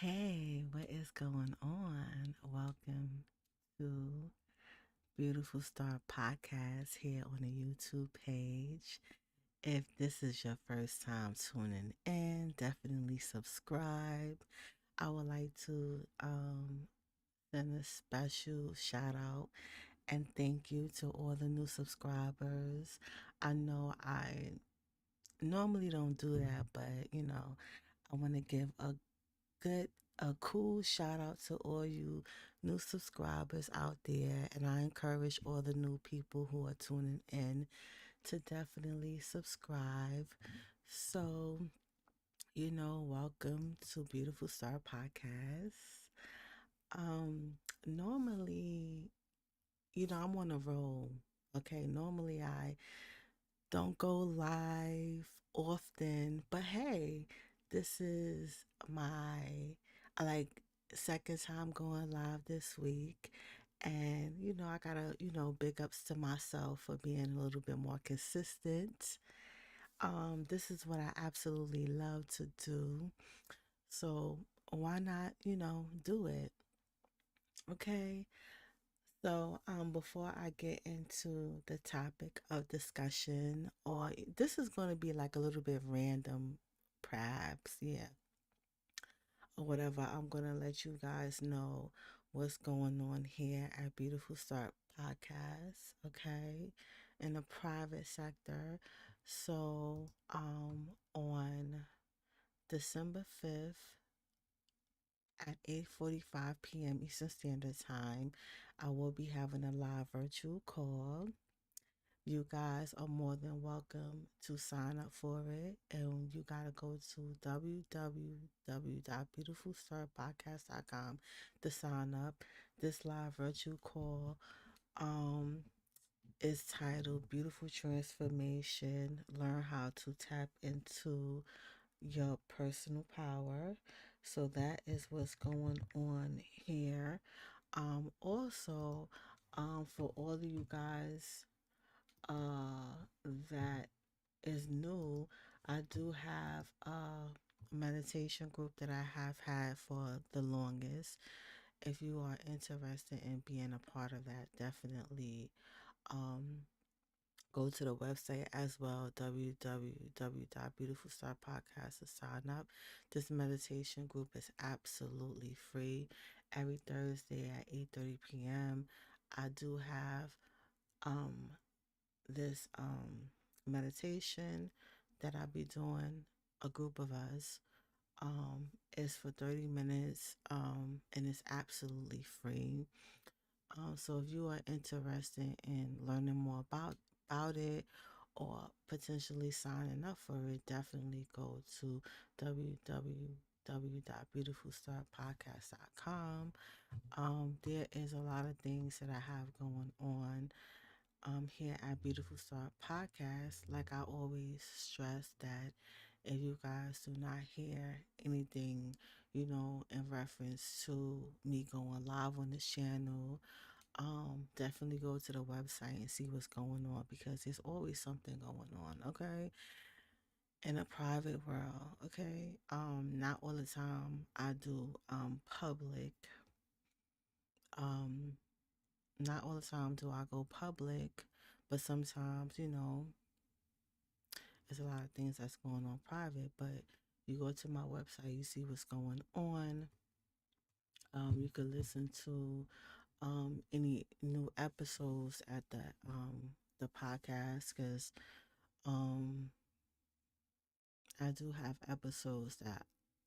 Hey, what is going on? Welcome to Beautiful Star Podcast here on the YouTube page. If this is your first time tuning in, definitely subscribe. I would like to send a special shout out and thank you to all the new subscribers. I know I normally don't do that, but I want to give good a cool shout out to all you new subscribers out there, and I encourage all the new people who are tuning in to definitely subscribe. So, welcome to Beautiful Star Podcast. um Normally, I'm on a roll. Okay, normally I don't go live often, but hey, this is my like second time going live this week. And I gotta, big ups to myself for being a little bit more consistent. This is what I absolutely love to do. So why not, do it? Okay. So, before I get into the topic of discussion, or this is going to be like a little bit random, perhaps, yeah, or whatever, I'm going to let you guys know what's going on here at Beautiful Start Podcast, okay, in the private sector. So, on December 5th, at 8:45 p.m. Eastern Standard Time, I will be having a live virtual call. You guys are more than welcome to sign up for it. And you got to go to www.beautifulstarpodcast.com to sign up. This live virtual call um, is titled Beautiful Transformation. Learn how to tap into your personal power. So that is what's going on here. Also, for all of you guys that is new, I do have a meditation group that I have had for the longest. If you are interested in being a part of that, definitely um go to the website as well, www.beautifulstarpodcast, to sign up. This meditation group is absolutely free. Every Thursday at 8:30 p.m. I do have um this meditation that I'll be doing, a group of us. It's for 30 minutes, and it's absolutely free. So if you are interested in learning more about it, or potentially signing up for it, definitely go to www.beautifulstarpodcast.com. There is a lot of things that I have going on here at Beautiful Star Podcast. Like I always stress that if you guys do not hear anything, in reference to me going live on this channel, definitely go to the website and see what's going on, because there's always something going on, okay? In a private world, okay? Not all the time I do public. Um, Not all the time do I go public, but sometimes, there's a lot of things that's going on private, but you go to my website, you see what's going on. You can listen to any new episodes at the podcast, because um I do have episodes that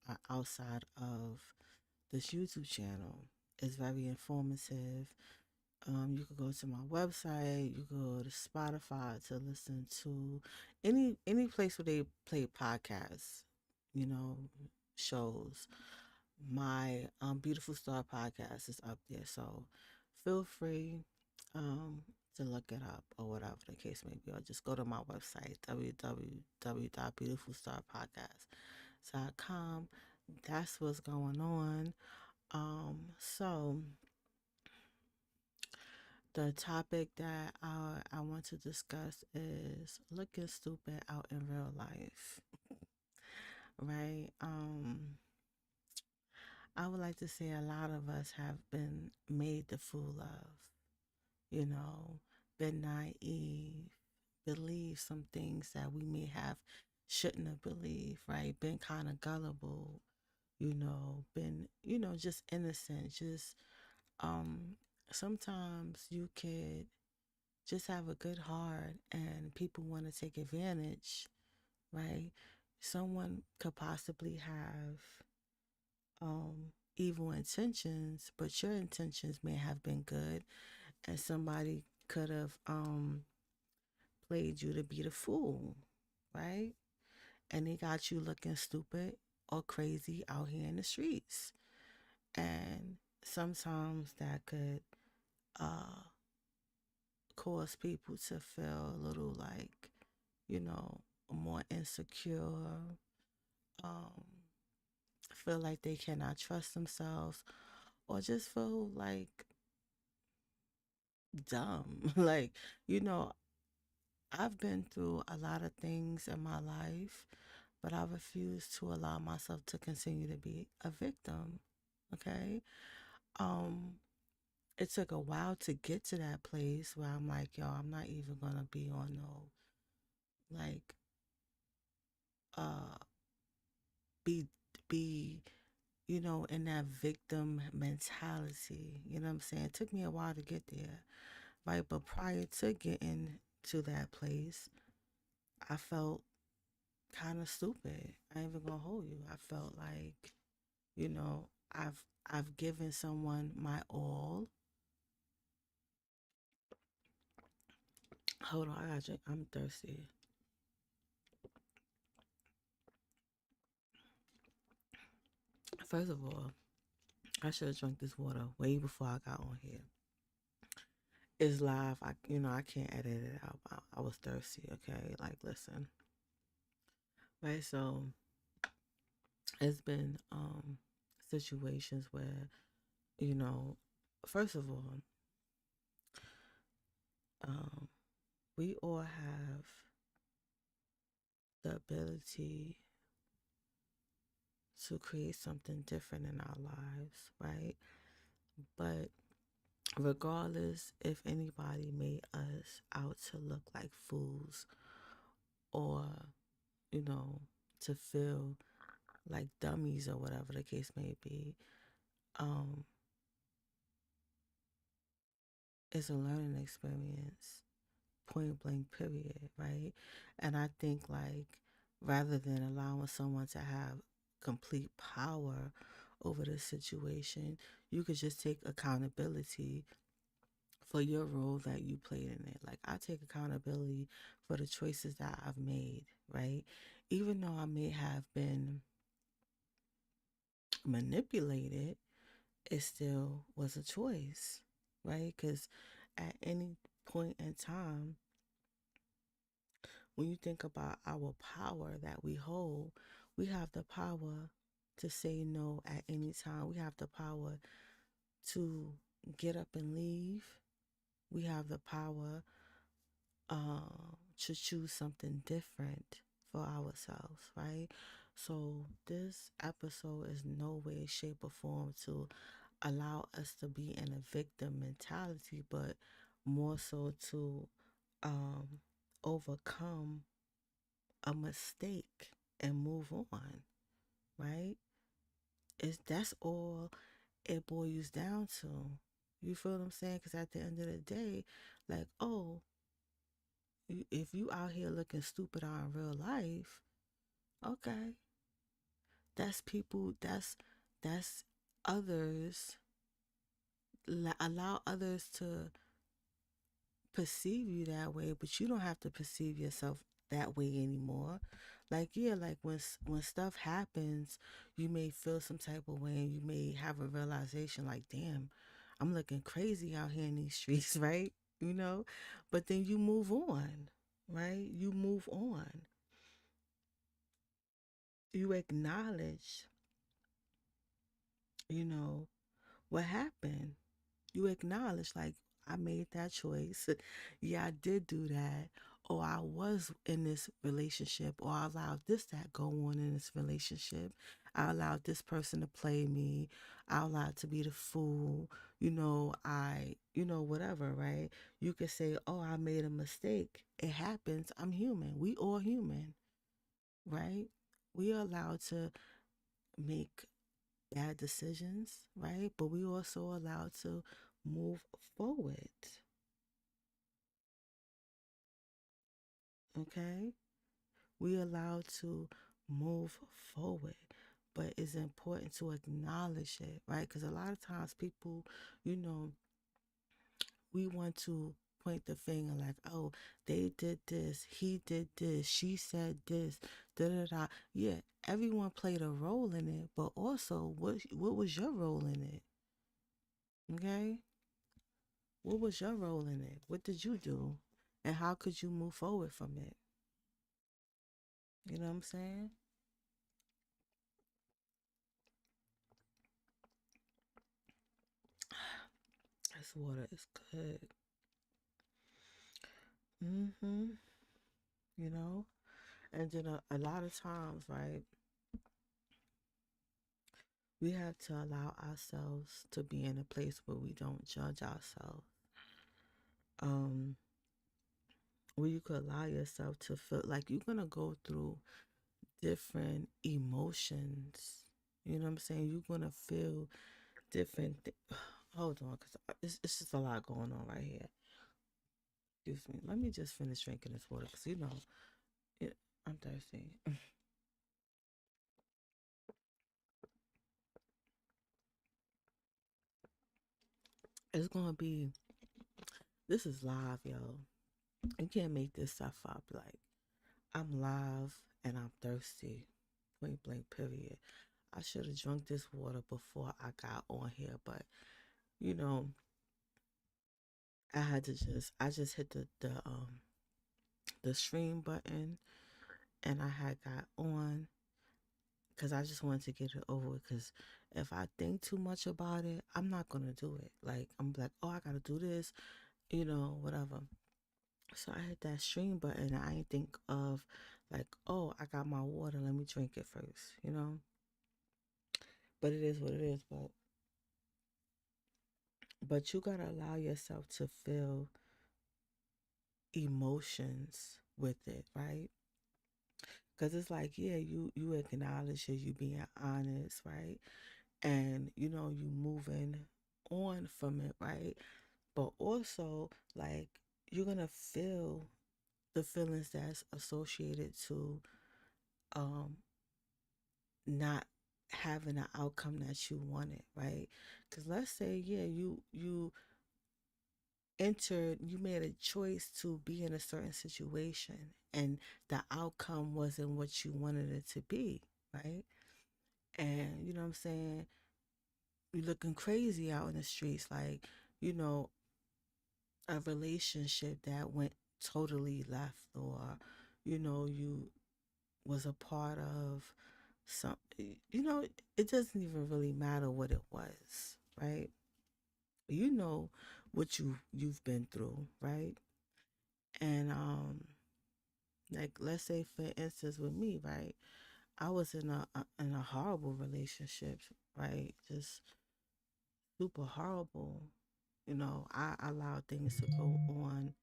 are outside of this YouTube channel. It's very informative. You could go to my website. You could go to Spotify to listen to any place where they play podcasts, you know, shows. My Beautiful Star podcast is up there, so feel free to look it up, or whatever the case may be, or just go to my website, www.beautifulstarpodcast.com. That's what's going on. So the topic that I want to discuss is looking stupid out in real life, right? I would like to say a lot of us have been made the fool of, you know, been naive, believe some things that we may have shouldn't have believed, right? Been kind of gullible, been, just innocent, just um sometimes you could just have a good heart and people want to take advantage, right? Someone could possibly have evil intentions, but your intentions may have been good, and somebody could have played you to be the fool, right? And they got you looking stupid or crazy out here in the streets. And sometimes that could uh, cause people to feel a little like, you know, more insecure, um, feel like they cannot trust themselves, or just feel like dumb. Like, you know, I've been through a lot of things in my life, but I refuse to allow myself to continue to be a victim. Okay. Um, it took a while to get to that place where I'm like, yo, I'm not even gonna be on no like uh be be in that victim mentality. You know what I'm saying? It took me a while to get there, right? But prior to getting to that place, I felt kind of stupid. I ain't even gonna hold you. I felt like, you know, I've given someone my all. Hold on, I got you. I'm thirsty. First of all, I should have drunk this water way before I got on here. It's live. I can't edit it out. I was thirsty. Okay, like listen, right? So it's been situations where you know, first of all, um, we all have the ability to create something different in our lives, right? But regardless if anybody made us out to look like fools or, you know, to feel like dummies or whatever the case may be, um, it's a learning experience, point blank, period, right? And I think, like, rather than allowing someone to have complete power over the situation, you could just take accountability for your role that you played in it. Like, I take accountability for the choices that I've made, right? Even though I may have been manipulated, it still was a choice, right? Because at any point in time, when you think about our power that we hold, we have the power to say no at any time. We have the power to get up and leave. We have the power to choose something different for ourselves, right? So this episode is no way, shape, or form to allow us to be in a victim mentality, but more so to um, overcome a mistake and move on, right? That's all it boils down to. You feel what I'm saying? Because at the end of the day, like, oh, if you out here looking stupid on real life, okay, that's people. That's others. Allow others to perceive you that way, but you don't have to perceive yourself that way anymore. Like, yeah, like when stuff happens, you may feel some type of way and you may have a realization like, damn, I'm looking crazy out here in these streets, right? You know? But then you move on, right? You move on. You acknowledge, you know, what happened. You acknowledge, like, I made that choice. Yeah, I did do that. or I was in this relationship, or I allowed this to go on in this relationship. I allowed this person to play me. I allowed to be the fool. Whatever, right? You could say, oh, I made a mistake. It happens. I'm human. We all human, right? We are allowed to make bad decisions, right? But we also allowed to move forward, okay? We allowed to move forward, but it's important to acknowledge it, right? Because a lot of times people, you know, we want to point the finger like, oh, they did this, he did this, she said this, da da da. Yeah, everyone played a role in it, but also what was your role in it? Okay, what was your role in it? What did you do, and how could you move forward from it? You know what I'm saying? This water is good. Mm-hmm. You know, and then a lot of times, right, we have to allow ourselves to be in a place where we don't judge ourselves. Um, where you could allow yourself to feel like you're gonna go through different emotions. You know what I'm saying? You're gonna feel different. Hold on, cause it's just a lot going on right here. Excuse me. Let me just finish drinking this water, cause it, I'm thirsty. It's gonna be. This is live, yo. You can't make this stuff up. Like, I'm live and I'm thirsty. Point blank, period. I should have drunk this water before I got on here, but you know, I just hit the stream button and I had got on because I just wanted to get it over with. Because if I think too much about it, I'm not gonna do it. Like, I'm like, oh, I gotta do this, whatever. So I hit that stream button. I ain't think of like, oh, I got my water. Let me drink it first. But it is what it is. But you gotta allow yourself to feel emotions with it, right? Because it's like, yeah, you acknowledge it, you being honest, right? And you moving on from it, right? But also, like, you're gonna feel the feelings that's associated to um not having an outcome that you wanted, right? Because let's say, yeah, you made a choice to be in a certain situation and the outcome wasn't what you wanted it to be, right? And you know what I'm saying? You're looking crazy out in the streets, like, you know, a relationship that went totally left, or, you was a part of some, it doesn't even really matter what it was, right? You know what you've been through, right? And like, let's say for instance with me, right? I was in a horrible relationship, right? Just super horrible. I allowed things to go on.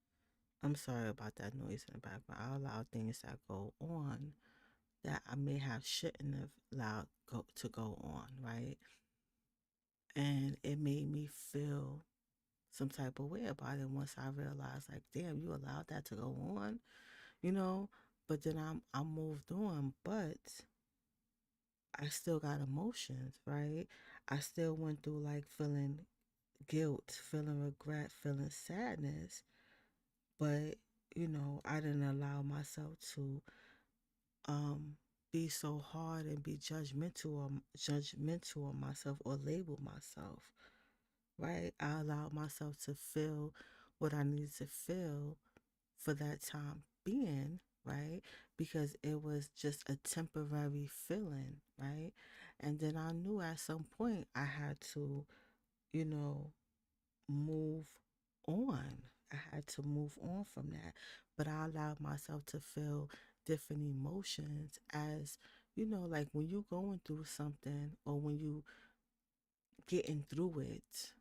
I'm sorry about that noise in the background. I allowed things that go on that I may have shouldn't have allowed to go on, right? And it made me feel some type of way about it once I realized, like, damn, you allowed that to go on, you know. But then I moved on, but I still got emotions, right? I still went through like feeling guilt, feeling regret, feeling sadness, but I didn't allow myself to um be so hard and be judgmental on myself or label myself, right? I allowed myself to feel what I needed to feel for that time being, right? Because it was just a temporary feeling, right? And then I knew at some point I had to, you know, move on, I had to move on from that. But I allowed myself to feel different emotions as, like when you going through something or when you getting through it,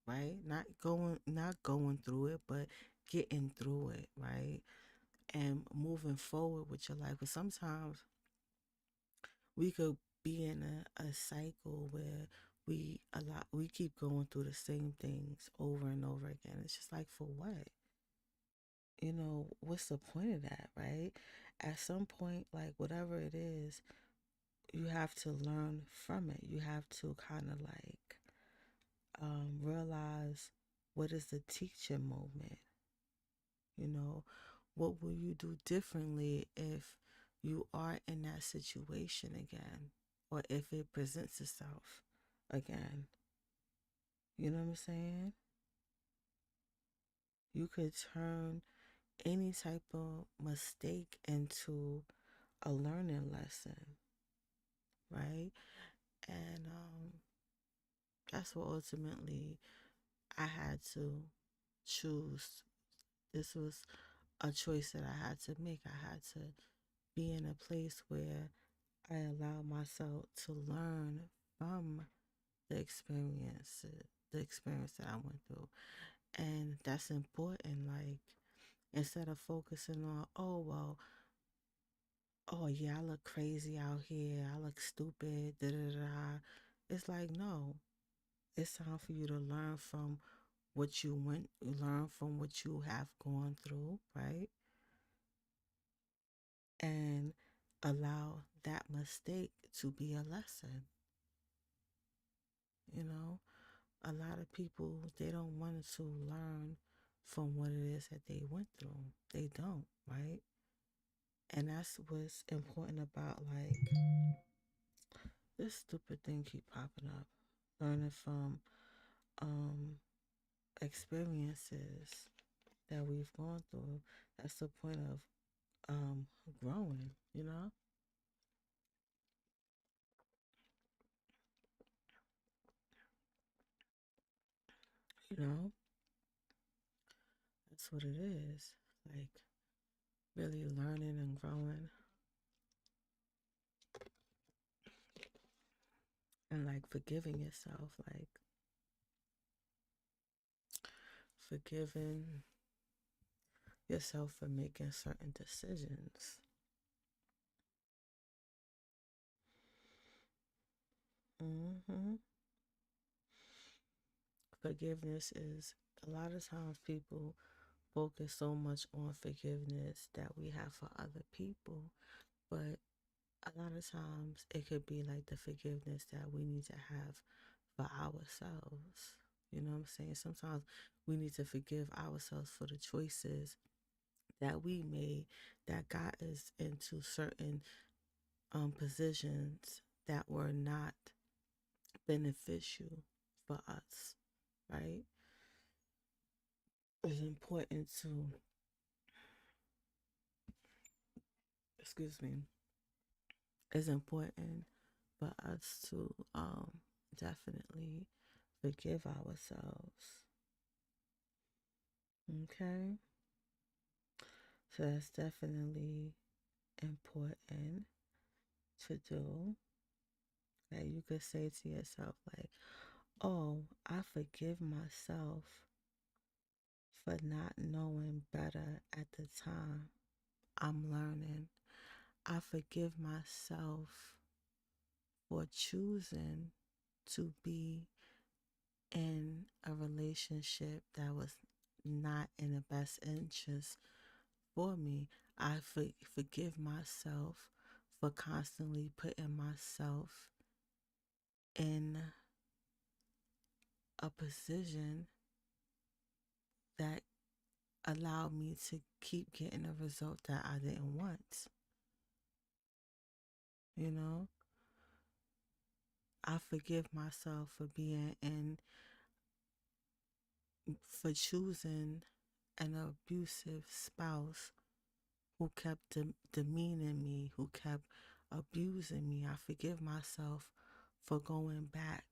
right? Not going through it, but getting through it, right? And moving forward with your life. But sometimes we could be in a cycle where we keep going through the same things over and over again. It's just like, for what? What's the point of that, right? At some point, like whatever it is, you have to learn from it. You have to kind of like realize what is the teaching moment. You know, what will you do differently if you are in that situation again, or if it presents itself again? You know what I'm saying? You could turn any type of mistake into a learning lesson, right? And that's what ultimately I had to choose. This was a choice that I had to make. I had to be in a place where I allow myself to learn from the experience that I went through. And that's important. Like, instead of focusing on, oh, well, oh, yeah, I look crazy out here, I look stupid, da da da. It's like, no, it's time for you to learn from what you have gone through, right? And allow that mistake to be a lesson, you know? A lot of people, they don't want to learn from what it is that they went through. They don't, right? And that's what's important about, like, this stupid thing keep popping up. Learning from um experiences that we've gone through. That's the point of growing, you know? You know, that's what it is. Like, really learning and growing, and like forgiving yourself, like forgiving yourself for making certain decisions. hmm Forgiveness is, a lot of times people focus so much on forgiveness that we have for other people, but a lot of times it could be like the forgiveness that we need to have for ourselves. You know what I'm saying? Sometimes we need to forgive ourselves for the choices that we made that got us into certain positions that were not beneficial for us, right? It's important to, excuse me, it's important for us to definitely forgive ourselves. Okay? So that's definitely important to do. That you could say to yourself, like, oh, I forgive myself for not knowing better at the time. I'm learning. I forgive myself for choosing to be in a relationship that was not in the best interest for me. Forgive myself for constantly putting myself in a position that allowed me to keep getting a result that I didn't want. You know, I forgive myself for for choosing an abusive spouse who kept demeaning me, who kept abusing me. I forgive myself for going back,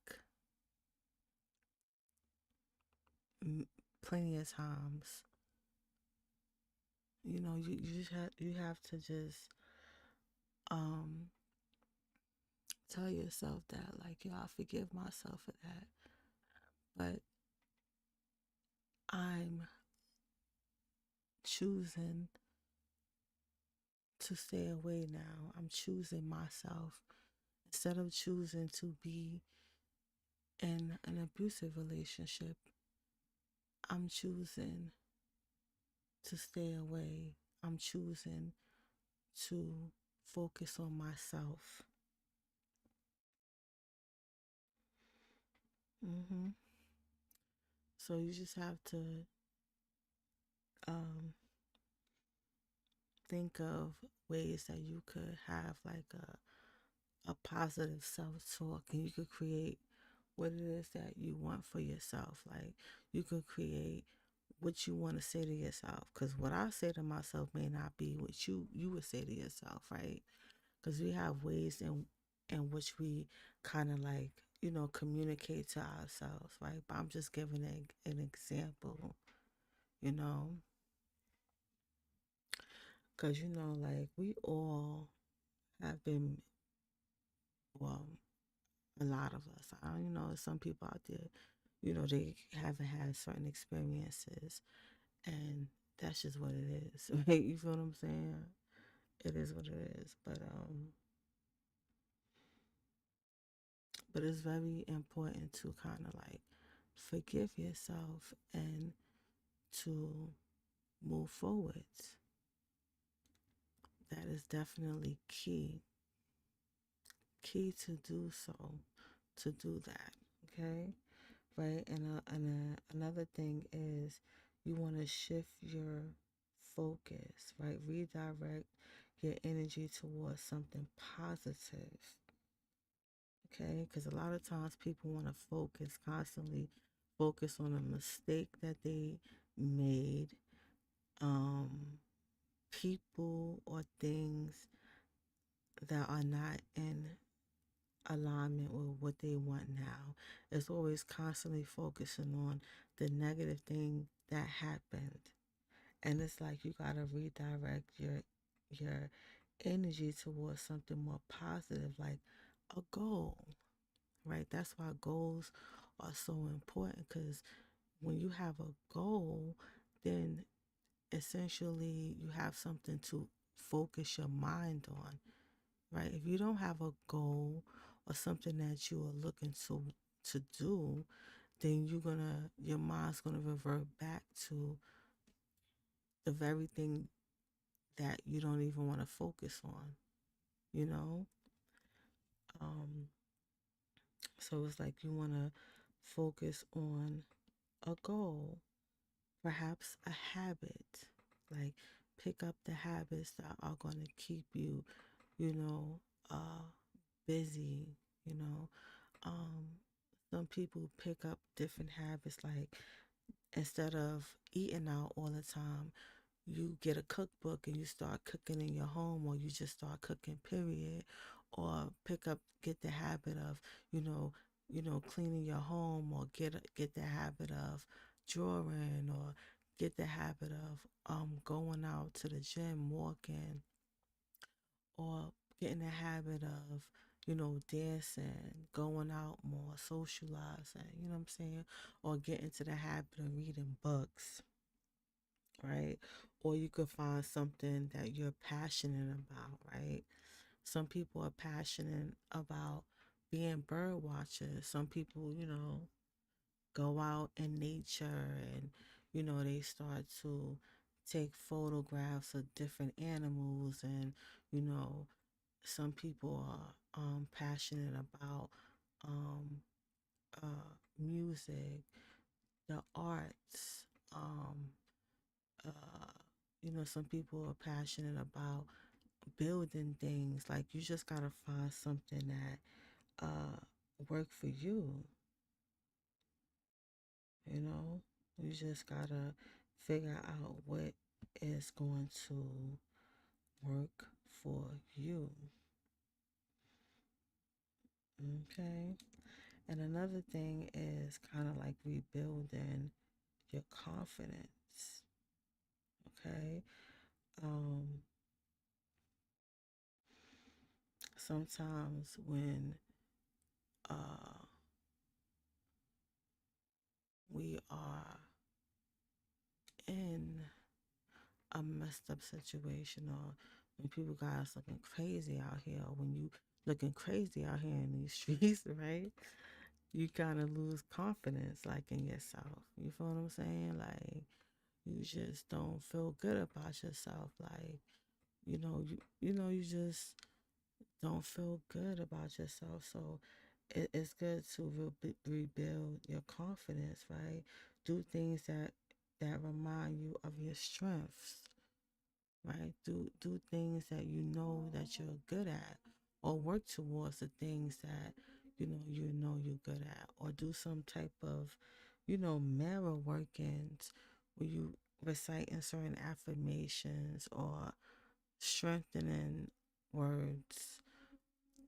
plenty of times. You just have to just um tell yourself that, like, yo, I forgive myself for that. But I'm choosing to stay away now. I'm choosing myself. Instead of choosing to be in an abusive relationship, I'm choosing to stay away. I'm choosing to focus on myself. hmm So you just have to um, think of ways that you could have like a positive self talk, and you could create what it is that you want for yourself. Like, you could create what you want to say to yourself, because what I say to myself may not be what you would say to yourself, right? Because we have ways in which we kind of like, communicate to ourselves, right? But I'm just giving an example, you know, because like, we all have been, well, a lot of us, some people out there, they haven't had certain experiences, and that's just what it is. Right? You feel what I'm saying? It is what it is. But it's very important to kind of like forgive yourself and to move forwards. That is definitely key to do so, to do that. Okay, right? Another thing is, you want to shift your focus, right? Redirect your energy towards something positive. Okay, because a lot of times people want to constantly focus on a mistake that they made, um, people or things that are not in alignment with what they want now. It's always constantly focusing on the negative thing that happened. And it's like, you gotta redirect your energy towards something more positive, like a goal, right? That's why goals are so important, because when you have a goal, then essentially you have something to focus your mind on, right? If you don't have a goal or something that you are looking to do, then your mind's gonna revert back to the very thing that you don't even want to focus on, you know? Um, so it's like, you want to focus on a goal, perhaps a habit. Like, pick up the habits that are going to keep you, you know, busy, you know. Um, some people pick up different habits, like, instead of eating out all the time, you get a cookbook and you start cooking in your home, or you just start cooking, period. Or get the habit of, you know cleaning your home, or get the habit of drawing, or get the habit of going out to the gym, walking, or getting the habit of, dancing, going out more, socializing, you know what I'm saying? Or get into the habit of reading books, right? Or you could find something that you're passionate about, right? Some people are passionate about being bird watchers. Some people, go out in nature, and, they start to take photographs of different animals, and, you know, some people are passionate about um, music, the arts, uh, some people are passionate about building things. Like, you just gotta find something that work for you. You know, you just gotta figure out what is going to work for you. Okay. And another thing is kind of like rebuilding your confidence. Okay. Um, Sometimes when uh, we are in a messed up situation, or when people got us looking crazy out here, or when you looking crazy out here in these streets, right? You kind of lose confidence, like in yourself. You feel what I'm saying? Like you just don't feel good about yourself. Like you just don't feel good about yourself. So it's good to rebuild your confidence, right? Do things that remind you of your strengths, right? Do things that you know that you're good at, or work towards the things that you know you're good at, or do some type of mirror workings where you reciting certain affirmations or strengthening words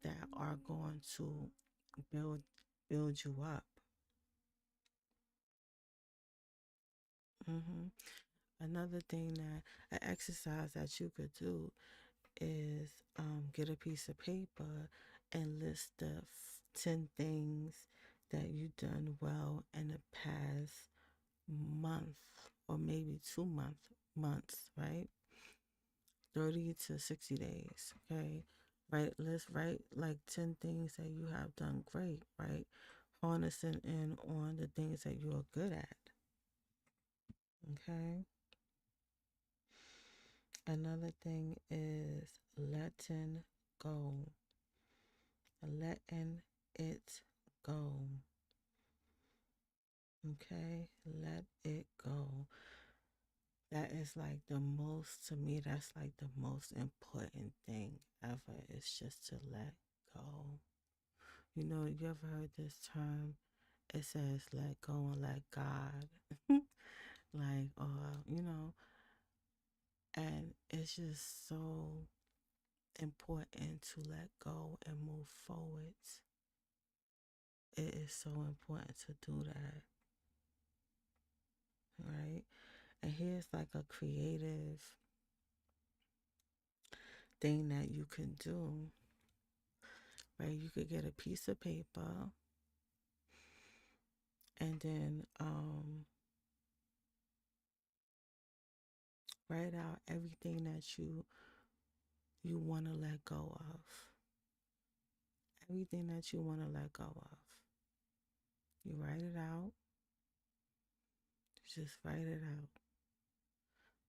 that are going to build build you up. Another thing that an exercise that you could do is get a piece of paper and list the 10 things that you've done well in the past month, or maybe 2 months, right? 30 to 60 days, okay? Right, let's write like 10 things that you have done great, right? Harnessing in on the things that you're good at, okay? Another thing is letting go. Letting it go. Okay? Let it go. That is like the most, to me, that's like the most important thing ever, is just to let go. You ever heard this term? It says let go and let God. Like, and it's just so important to let go and move forward. It is so important to do that, right? And here's like a creative thing that you can do, right? You could get a piece of paper and then write out everything that you want to let go of. Everything that you want to let go of. You write it out. Just write it out.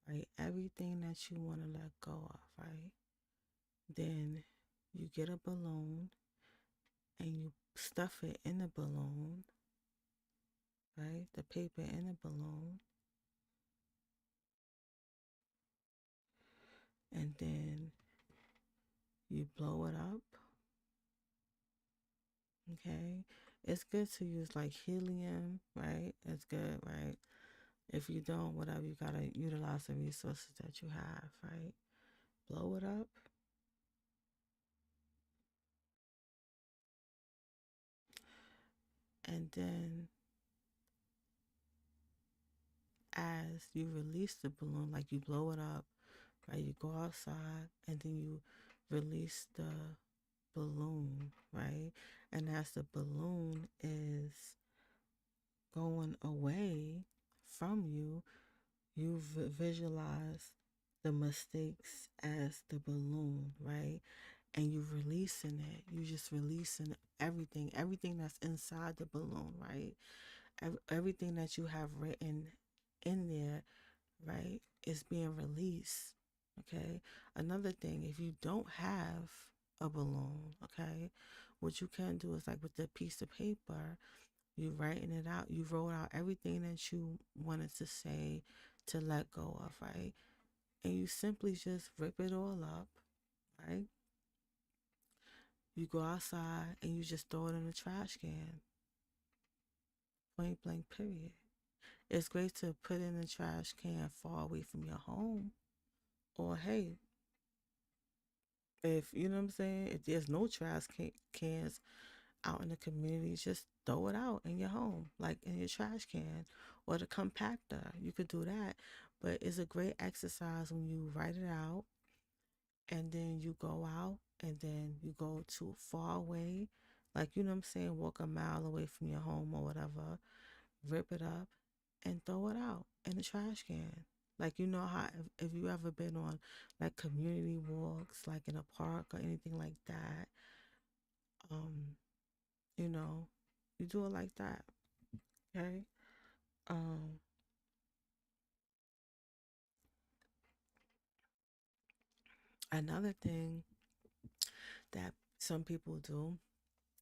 Right? Everything that you want to let go of, right? Then you get a balloon and you stuff it in the balloon, right? The paper in the balloon. And then you blow it up. Okay. It's good to use like helium, right? It's good, right? If you don't, whatever, you gotta utilize the resources that you have, right? Blow it up. And then as you release the balloon, like you blow it up, right? You go outside and then you release the balloon, right? And as the balloon is going away from you, you visualize the mistakes as the balloon, right? And you releasing it. You just releasing everything that's inside the balloon, right? Everything that you have written in there, right, is being released. Okay. Another thing, if you don't have a balloon, okay, what you can do is like with the piece of paper, you writing it out, you wrote out everything that you wanted to say to let go of, right? And you simply just rip it all up, right? You go outside and you just throw it in the trash can. Point blank, period. It's great to put in the trash can far away from your home. Or hey, if you know what I'm saying, if there's no trash cans out in the community, just throw it out in your home, like in your trash can or the compactor. You could do that. But it's a great exercise when you write it out and then you go out and then you go too far away. Like, you know what I'm saying? Walk a mile away from your home or whatever, rip it up and throw it out in the trash can. Like, you know how, if you ever been on like community walks, like in a park or anything like that, um, you know, you do it like that. Okay. Um, Another thing that some people do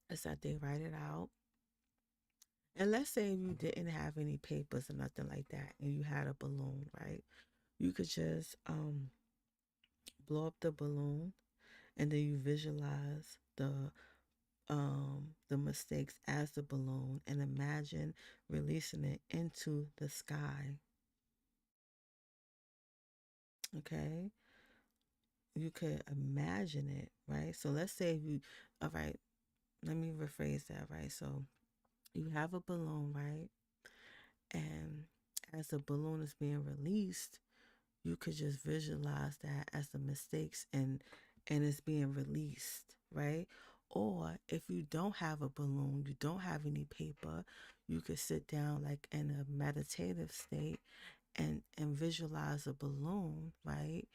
is that they write it out. And let's say if you didn't have any papers or nothing like that and you had a balloon, right? You could just blow up the balloon and then you visualize the mistakes as the balloon and imagine releasing it into the sky. Okay? You could imagine it, right? So let's say you, all right, let me rephrase that, right? So you have a balloon, right? And as the balloon is being released, you could just visualize that as the mistakes and it's being released, right? Or if you don't have a balloon, you don't have any paper, you could sit down like in a meditative state and visualize a balloon, right?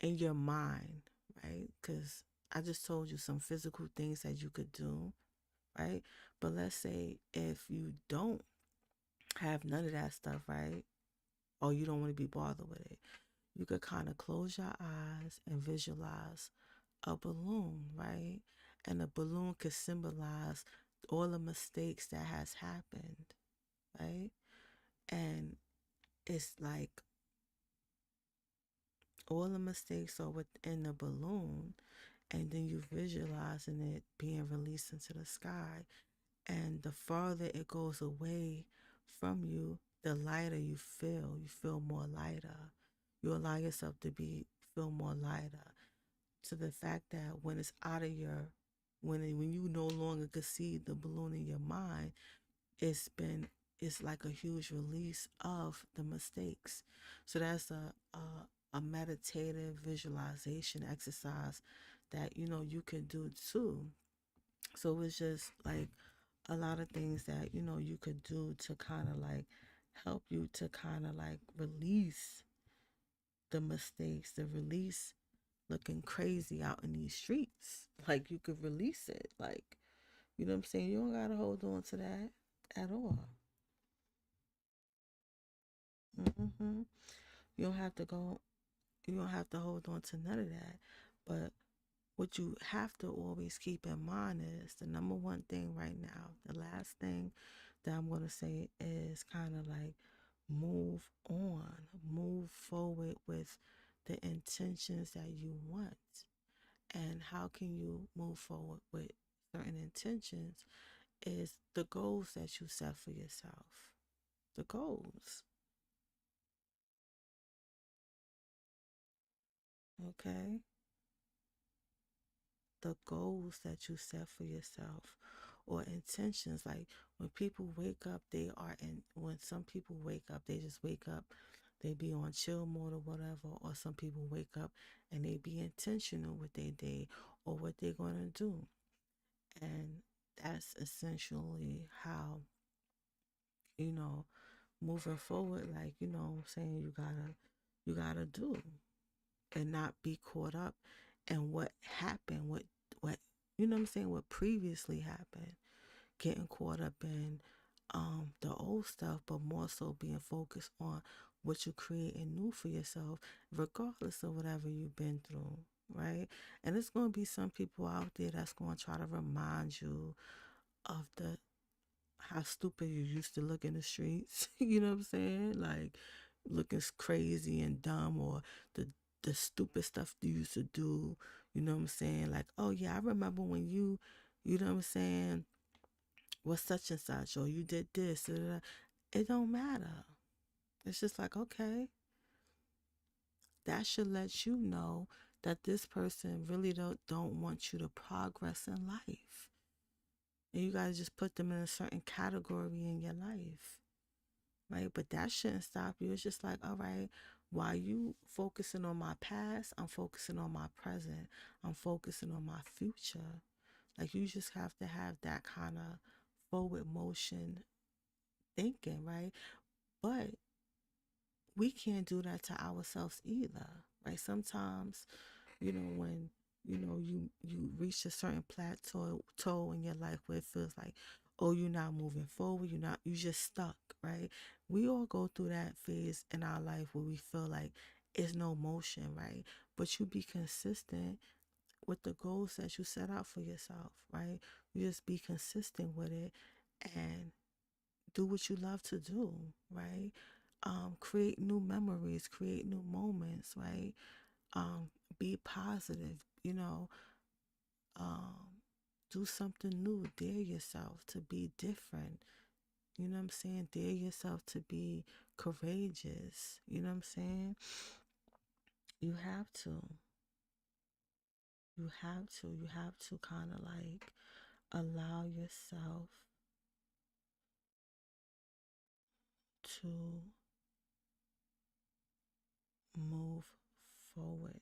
In your mind, right? Because I just told you some physical things that you could do, right? But let's say if you don't have none of that stuff, right? Or you don't want to be bothered with it, you could kind of close your eyes and visualize a balloon, right? And a balloon could symbolize all the mistakes that has happened, right? And it's like all the mistakes are within the balloon, and then you visualizing it being released into the sky. And the farther it goes away from you, the lighter you feel. You feel more lighter. You allow yourself to feel more lighter. To the fact that when it's out of your, when you no longer could see the balloon in your mind, it's been, it's like a huge release of the mistakes. So that's a meditative visualization exercise that you can do too. So it's just like a lot of things that you could do to kind of like help you to kind of like release the mistakes, the release looking crazy out in these streets. Like you could release it. Like, you know what I'm saying? You don't gotta hold on to that at all. hmm You don't have to go, you don't have to hold on to none of that. But what you have to always keep in mind is the number one thing right now, the last thing that I'm going to say is kind of like move on, move forward with the intentions that you want. And how can you move forward with certain intentions is the goals that you set for yourself. The goals, okay? The goals that you set for yourself or intentions. Like when people wake up, they are in, when some people wake up, they just wake up, they be on chill mode or whatever, or some people wake up and they be intentional with their day or what they're going to do. And that's essentially how, you know, moving forward, like, what I'm saying, you gotta do and not be caught up in what happened, what you know what I'm saying, what previously happened, getting caught up in the old stuff, but more so being focused on what you're creating new for yourself, regardless of whatever you've been through, right? And it's gonna be some people out there that's gonna try to remind you of the how stupid you used to look in the streets. You know what I'm saying? Like looking crazy and dumb, or the stupid stuff you used to do. You know what I'm saying? Like, oh yeah, I remember when you know what I'm saying, was such and such, or you did this. Da, da, da. It don't matter. It's just like, okay, that should let you know that this person really don't want you to progress in life. and you guys just put them in a certain category in your life, right? But that shouldn't stop you. It's just like, all right, while you focusing on my past, I'm focusing on my present. I'm focusing on my future. Like you just have to have that kind of forward motion thinking, right? But we can't do that to ourselves either, right? Sometimes, when you reach a certain plateau in your life where it feels like, oh, you're not moving forward, you just stuck, right? We all go through that phase in our life where we feel like it's no motion, right? But you be consistent with the goals that you set out for yourself, right? You just be consistent with it and do what you love to do, right? Create new memories, create new moments, right? Be positive, um, do something new, dare yourself to be different. You know what I'm saying? Dare yourself to be courageous. You know what I'm saying? You have to. You have to. You have to kind of like allow yourself to move forward.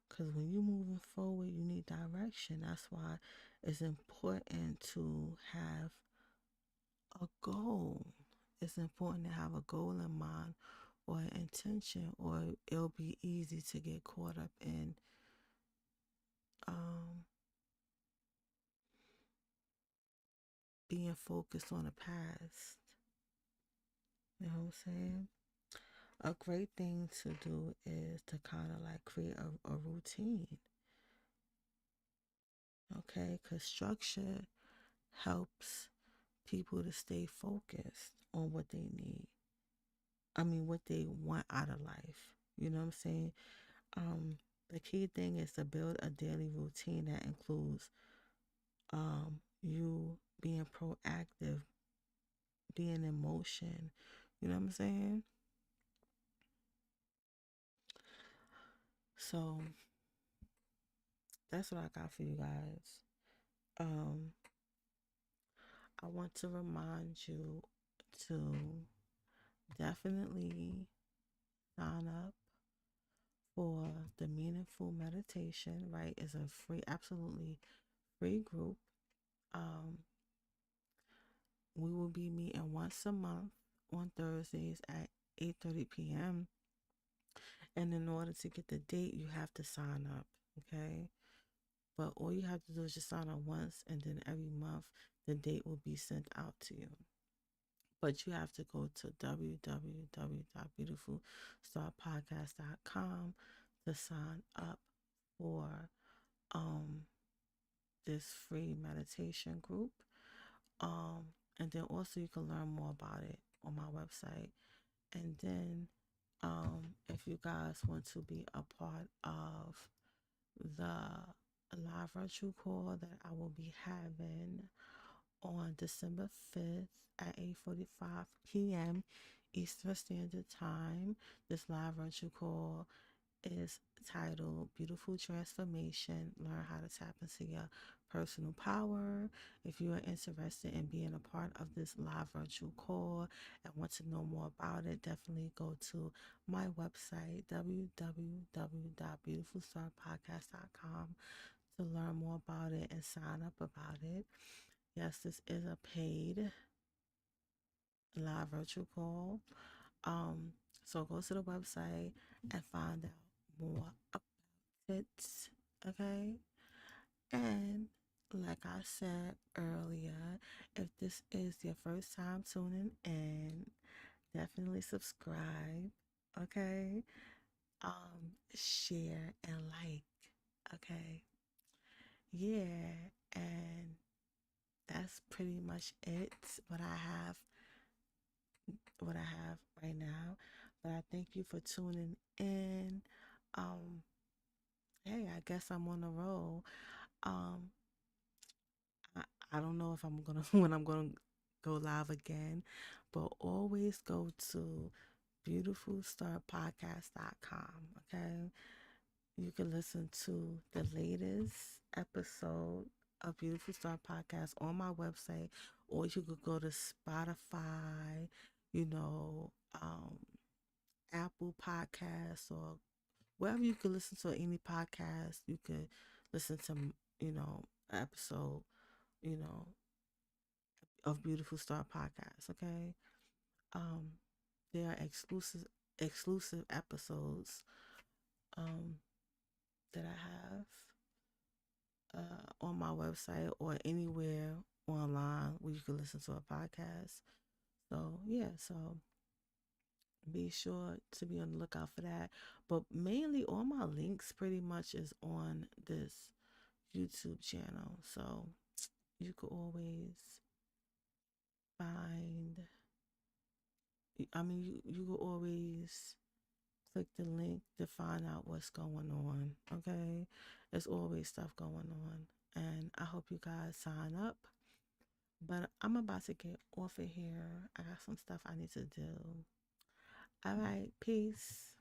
Because when you're moving forward, you need direction. That's why it's important to have a goal. It's important to have a goal in mind or an intention, or it'll be easy to get caught up in um, being focused on the past. You know what I'm saying? A great thing to do is to kind of like create a routine, okay? Because structure helps people to stay focused on what they need. I mean, what they want out of life. You know what I'm saying? The key thing is to build a daily routine that includes you being proactive, being in motion. You know what I'm saying? So that's what I got for you guys. Um, I want to remind you to definitely sign up for the meaningful meditation, right? It's a free, absolutely free group. Um, we will be meeting once a month on Thursdays at 8:30 p.m. And in order to get the date, you have to sign up, okay? But all you have to do is just sign up once, and then every month the date will be sent out to you. But you have to go to www.beautifulstarpodcast.com to sign up for um this free meditation group. And then also you can learn more about it on my website. And then if you guys want to be a part of the live virtual call that I will be having on December 5th at 8:45 p.m. Eastern Standard Time. This live virtual call is titled Beautiful Transformation. Learn how to tap into your personal power. If you are interested in being a part of this live virtual call and want to know more about it, definitely go to my website, www.beautifulstarpodcast.com, to learn more about it and sign up about it. Yes, this is a paid live virtual call. Um, so go to the website and find out more about it. Okay. And like I said earlier, if this is your first time tuning in, definitely subscribe. Okay. Share and like. Okay. Yeah. And that's pretty much it. What I have what I have right now. But I thank you for tuning in. Um, hey, I guess I'm on a roll. Um, I, I don't know if I'm gonna when I'm gonna go live again, but always go to beautifulstarpodcast.com. Okay. You can listen to the latest episode of Beautiful Star Podcast on my website, or you could go to Spotify, you know, Apple Podcasts, or wherever you can listen to any podcast. You can listen to, episode, you know, of Beautiful Star Podcast. Okay, um, there are exclusive episodes um that I have on my website or anywhere online where you can listen to a podcast. So yeah, so be sure to be on the lookout for that. But mainly all my links pretty much is on this YouTube channel. So you could always find you could always click the link to find out what's going on. Okay? There's always stuff going on. And I hope you guys sign up. But I'm about to get off of here. I got some stuff I need to do. All right, peace.